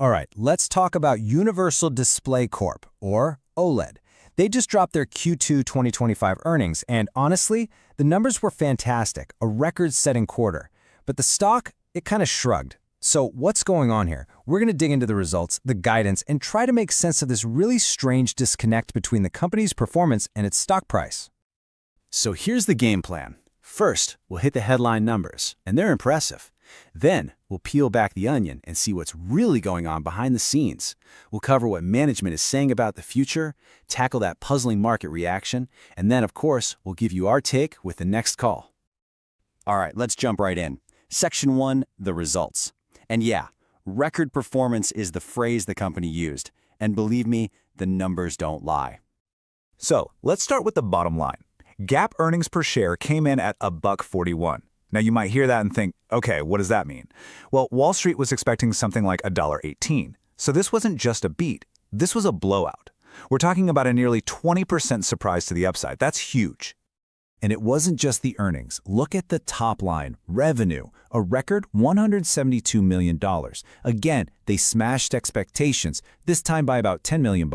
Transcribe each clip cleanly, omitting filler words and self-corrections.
All right, let's talk about Universal Display Corp, or OLED. They just dropped their Q2 2025 earnings, and honestly, the numbers were fantastic, a record-setting quarter. But the stock, it kind of shrugged. So what's going on here? We're going to dig into the results, the guidance, and try to make sense of this really strange disconnect between the company's performance and its stock price. So here's the game plan. First, we'll hit the headline numbers, and they're impressive. Then, we'll peel back the onion and see what's really going on behind the scenes. We'll cover what management is saying about the future, tackle that puzzling market reaction, and then, of course, we'll give you our take with the next call. All right, let's jump right in. Section 1, the results. And yeah, record performance is the phrase the company used. And believe me, the numbers don't lie. So, let's start with the bottom line. GAAP earnings per share came in at $1.41. Now, you might hear that and think, okay, what does that mean? Well, Wall Street was expecting something like $1.18. So this wasn't just a beat. This was a blowout. We're talking about a nearly 20% surprise to the upside. That's huge. And it wasn't just the earnings. Look at the top line, revenue, a record $172 million. Again, they smashed expectations, this time by about $10 million,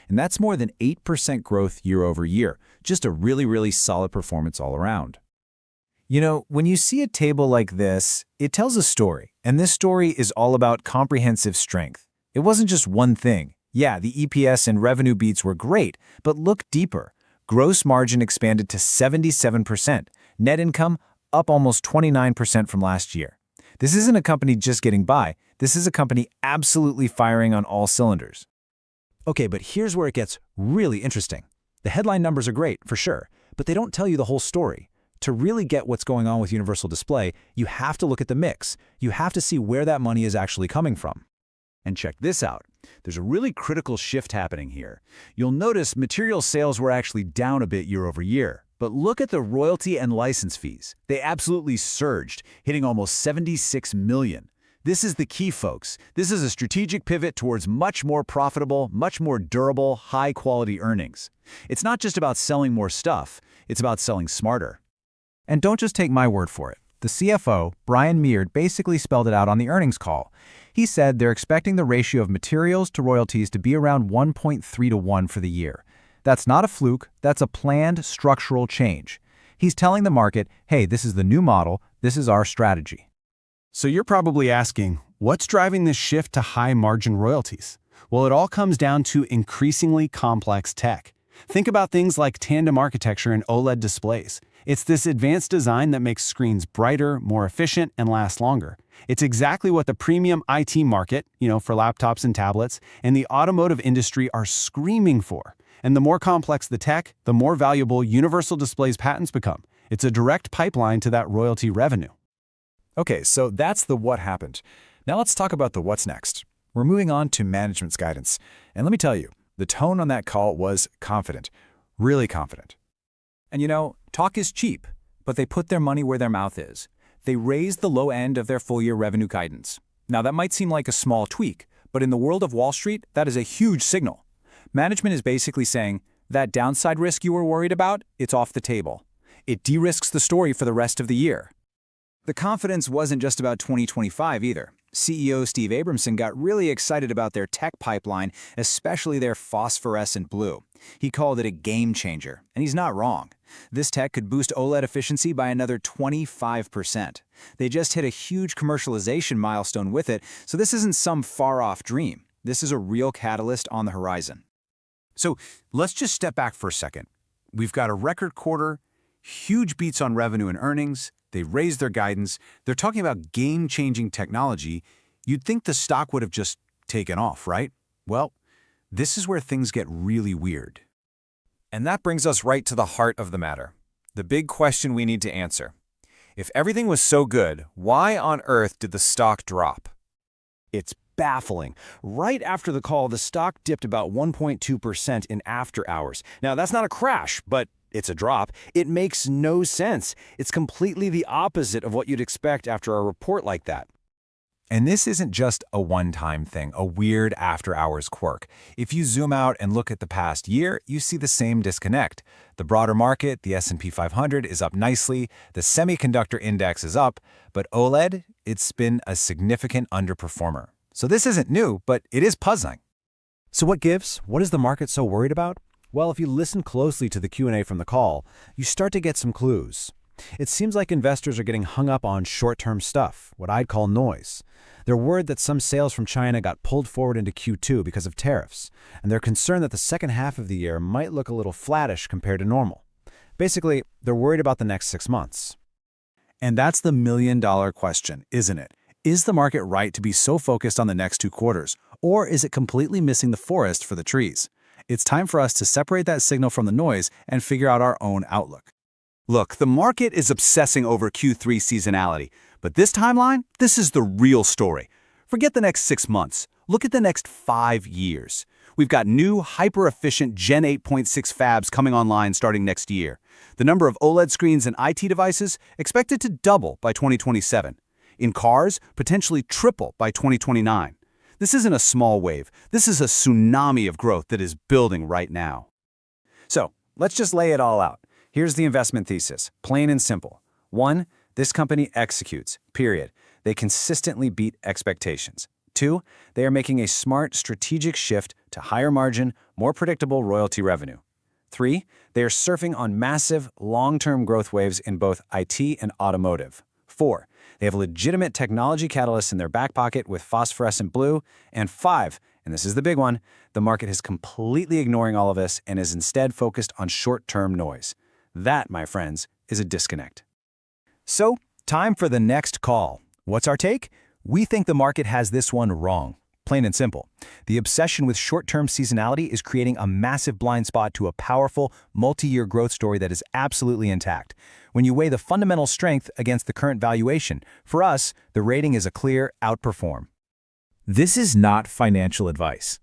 and that's more than 8% growth year over year. Just a really, really solid performance all around. You know, when you see a table like this, it tells a story, and this story is all about comprehensive strength. It wasn't just one thing. Yeah, the EPS and revenue beats were great, but look deeper. Gross margin expanded to 77%. Net income up almost 29% from last year. This isn't a company just getting by. This is a company absolutely firing on all cylinders. Okay, but here's where it gets really interesting. The headline numbers are great, for sure, but they don't tell you the whole story. To really get what's going on with Universal Display, you have to look at the mix. You have to see where that money is actually coming from. And check this out. There's a really critical shift happening here. You'll notice material sales were actually down a bit year over year. But look at the royalty and license fees. They absolutely surged, hitting almost $76 million. This is the key, folks. This is a strategic pivot towards much more profitable, much more durable, high-quality earnings. It's not just about selling more stuff. It's about selling smarter. And don't just take my word for it. The CFO, Brian Meard, basically spelled it out on the earnings call. He said they're expecting the ratio of materials to royalties to be around 1.3 to 1 for the year. That's not a fluke, that's a planned structural change. He's telling the market, hey, this is the new model, this is our strategy. So you're probably asking, what's driving this shift to high-margin royalties? Well, it all comes down to increasingly complex tech. Think about things like tandem architecture and OLED displays. It's this advanced design that makes screens brighter, more efficient, and last longer. It's exactly what the premium IT market, for laptops and tablets, and the automotive industry are screaming for. And the more complex the tech, the more valuable Universal Display's patents become. It's a direct pipeline to that royalty revenue. Okay, so that's the what happened. Now let's talk about the what's next. We're moving on to management's guidance. And let me tell you, the tone on that call was confident, really confident. And talk is cheap, but they put their money where their mouth is. They raised the low end of their full-year revenue guidance. Now, that might seem like a small tweak, but in the world of Wall Street, that is a huge signal. Management is basically saying, that downside risk you were worried about, it's off the table. It de-risks the story for the rest of the year. The confidence wasn't just about 2025 either. CEO Steve Abramson got really excited about their tech pipeline, especially their phosphorescent blue. He called it a game changer, and he's not wrong. This tech could boost OLED efficiency by another 25%. They just hit a huge commercialization milestone with it, so this isn't some far-off dream. This is a real catalyst on the horizon. So let's just step back for a second. We've got a record quarter, huge beats on revenue and earnings. They raised their guidance. They're talking about game-changing technology. You'd think the stock would have just taken off, right? Well, this is where things get really weird. And that brings us right to the heart of the matter. The big question we need to answer. If everything was so good, why on earth did the stock drop? It's baffling. Right after the call, the stock dipped about 1.2% in after hours. Now, that's not a crash, but it's a drop. It makes no sense. It's completely the opposite of what you'd expect after a report like that. And this isn't just a one-time thing, a weird after-hours quirk. If you zoom out and look at the past year, you see the same disconnect. The broader market, the S&P 500, is up nicely, the semiconductor index is up, but OLED, it's been a significant underperformer. So this isn't new, but it is puzzling. So what gives? What is the market so worried about? Well, if you listen closely to the Q&A from the call, you start to get some clues. It seems like investors are getting hung up on short-term stuff, what I'd call noise. They're worried that some sales from China got pulled forward into Q2 because of tariffs, and they're concerned that the second half of the year might look a little flattish compared to normal. Basically, they're worried about the next 6 months. And that's the million-dollar question, isn't it? Is the market right to be so focused on the next 2 quarters, or is it completely missing the forest for the trees? It's time for us to separate that signal from the noise and figure out our own outlook. Look, the market is obsessing over Q3 seasonality, but this timeline, this is the real story. Forget the next 6 months. Look at the next 5 years. We've got new, hyper-efficient Gen 8.6 fabs coming online starting next year. The number of OLED screens and IT devices expected to double by 2027. In cars, potentially triple by 2029. This isn't a small wave. This is a tsunami of growth that is building right now. So let's just lay it all out. Here's the investment thesis, plain and simple. 1, this company executes, period. They consistently beat expectations. 2, they are making a smart strategic shift to higher margin, more predictable royalty revenue. 3, they are surfing on massive, long-term growth waves in both IT and automotive. 4, they have legitimate technology catalysts in their back pocket with phosphorescent blue. And 5, and this is the big one, the market is completely ignoring all of this and is instead focused on short-term noise. That, my friends, is a disconnect. So, time for the next call. What's our take? We think the market has this one wrong. Plain and simple. The obsession with short-term seasonality is creating a massive blind spot to a powerful, multi-year growth story that is absolutely intact. When you weigh the fundamental strength against the current valuation, for us, the rating is a clear outperform. This is not financial advice.